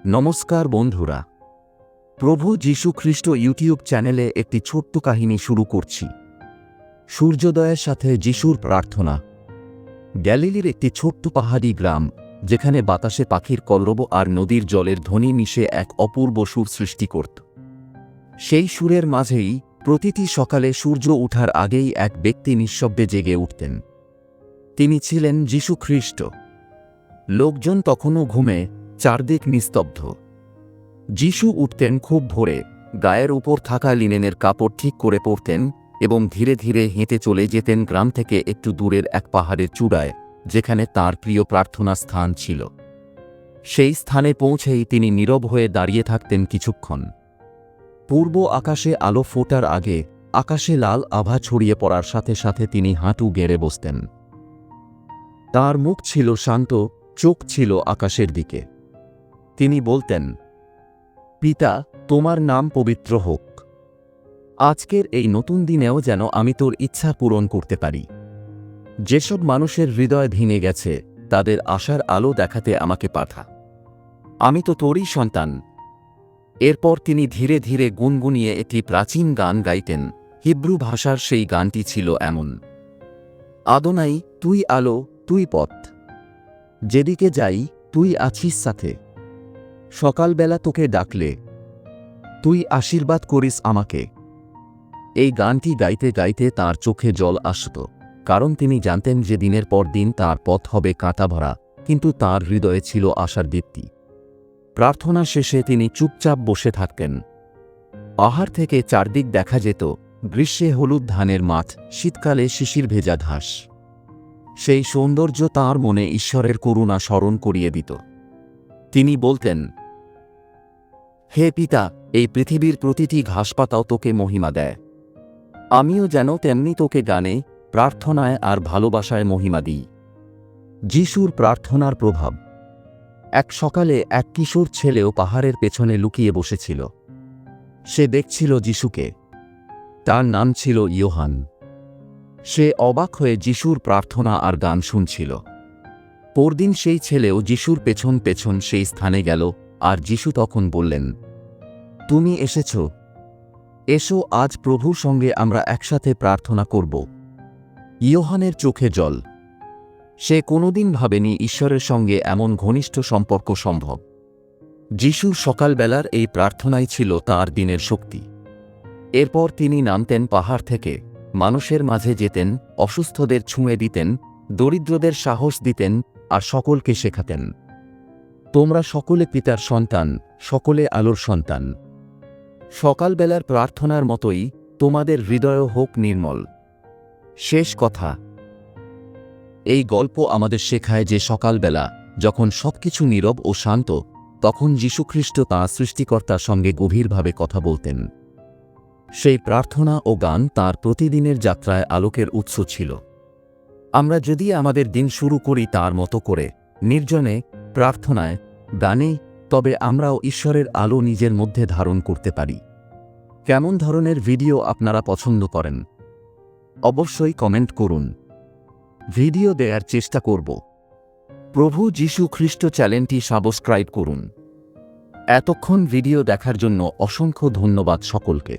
নমস্কার বন্ধুরা, প্রভু যীশু খ্রিস্ট ইউটিউব চ্যানেলে একটি ছোট্ট কাহিনী শুরু করছি। সূর্যোদয়ের সাথে যিশুর প্রার্থনা। গ্যালিলির একটি ছোট্ট পাহাড়ি গ্রাম, যেখানে বাতাসে পাখির কলরব আর নদীর জলের ধ্বনি মিশে এক অপূর্ব সুর সৃষ্টি করত। সেই সুরের মাঝেই প্রতিটি সকালে সূর্য ওঠার আগেই এক ব্যক্তি নিঃশব্দে জেগে উঠতেন। তিনি ছিলেন যীশু খ্রিস্ট। লোকজন তখনও ঘুমে, চারদিক নিস্তব্ধ। যিশু উঠতেন খুব ভোরে, গায়ের উপর থাকা লিনেনের কাপড় ঠিক করে পরতেন এবং ধীরে ধীরে হেঁটে চলে যেতেন গ্রাম থেকে একটু দূরের এক পাহাড়ের চূড়ায়, যেখানে তাঁর প্রিয় প্রার্থনা স্থান ছিল। সেই স্থানে পৌঁছেই তিনি নীরব হয়ে দাঁড়িয়ে থাকতেন কিছুক্ষণ। পূর্ব আকাশে আলো ফোটার আগে আকাশে লাল আভা ছড়িয়ে পড়ার সাথে সাথে তিনি হাঁটু গেড়ে বসতেন। তাঁর মুখ ছিল শান্ত, চোখ ছিল আকাশের দিকে। তিনি বলতেন, পিতা, তোমার নাম পবিত্র হোক। আজকের এই নতুন দিনেও যেন আমি তোর ইচ্ছা পূরণ করতে পারি। যেসব মানুষের হৃদয় ভেঙে গেছে, তাদের আশার আলো দেখাতে আমাকে পাঠা। আমি তো তোরই সন্তান। এরপর তিনি ধীরে ধীরে গুনগুনিয়ে একটি প্রাচীন গান গাইতেন। হিব্রু ভাষার সেই গানটি ছিল এমন: আদোনাই, তুই আলো, তুই পথ, যেদিকে যাই তুই আছিস সাথে। সকালবেলা তোকে ডাকলে তুই আশীর্বাদ করিস আমাকে। এই গানটি গাইতে গাইতে তাঁর চোখে জল আসত, কারণ তিনি জানতেন যে দিনের পর দিন তাঁর পথ হবে কাঁটা ভরা, কিন্তু তাঁর হৃদয়ে ছিল আশার দীপ্তি। প্রার্থনা শেষে তিনি চুপচাপ বসে থাকতেন। পাহাড় থেকে চারদিক দেখা যেত, গ্রীষ্মে হলুদ ধানের মাঠ, শীতকালে শিশির ভেজা ঘাস। সেই সৌন্দর্য তাঁর মনে ঈশ্বরের করুণা স্মরণ করিয়ে দিত। তিনি বলতেন, হে পিতা, এই পৃথিবীর প্রতিটি ঘাসপাতাও তোকে মহিমা দেয়। আমিও যেন তেমনি তোকে গানে, প্রার্থনায় আর ভালোবাসায় মহিমা দিই। যিশুর প্রার্থনার প্রভাব। এক সকালে এক কিশোর ছেলেও পাহাড়ের পেছনে লুকিয়ে বসেছিল। সে দেখছিল যিশুকে। তার নাম ছিল ইয়োহান। সে অবাক হয়ে যিশুর প্রার্থনা আর গান শুনছিল। পরদিন সেই ছেলেও যিশুর পেছন পেছন সেই স্থানে গেল, আর যিশু তখন বললেন, তুমি এসেছ, এসো, আজ প্রভুর সঙ্গে আমরা একসাথে প্রার্থনা করব। ইয়োহানের চোখে জল। সে কোনোদিন ভাবেনি ঈশ্বরের সঙ্গে এমন ঘনিষ্ঠ সম্পর্ক সম্ভব। যিশুর সকালবেলার এই প্রার্থনাই ছিল তাঁর দিনের শক্তি। এরপর তিনি নামতেন পাহাড় থেকে, মানুষের মাঝে যেতেন, অসুস্থদের ছুঁয়ে দিতেন, দরিদ্রদের সাহস দিতেন, আর সকলকে শেখাতেন, তোমরা সকলে পিতার সন্তান, সকলে আলোর সন্তান। সকালবেলার প্রার্থনার মতোই তোমাদের হৃদয় হোক নির্মল। শেষ কথা। এই গল্প আমাদের শেখায় যে সকালবেলা, যখন সবকিছু নীরব ও শান্ত, তখন যীশুখ্রিস্ট তাঁর সৃষ্টিকর্তার সঙ্গে গভীরভাবে কথা বলতেন। সেই প্রার্থনা ও গান তাঁর প্রতিদিনের যাত্রায় আলোকের উৎস ছিল। আমরা যদি আমাদের দিন শুরু করি তাঁর মতো করে, নির্জনে, প্রার্থনায়, গানে, তবে আমরাও ঈশ্বরের আলো নিজের মধ্যে ধারণ করতে পারি। কেমন ধরনের ভিডিও আপনারা পছন্দ করেন? অবশ্যই কমেন্ট করুন। ভিডিও দেওয়ার চেষ্টা করব। প্রভু যীশু খ্রিস্ট চ্যানেলটি সাবস্ক্রাইব করুন। এতক্ষণ ভিডিও দেখার জন্য অসংখ্য ধন্যবাদ সকলকে।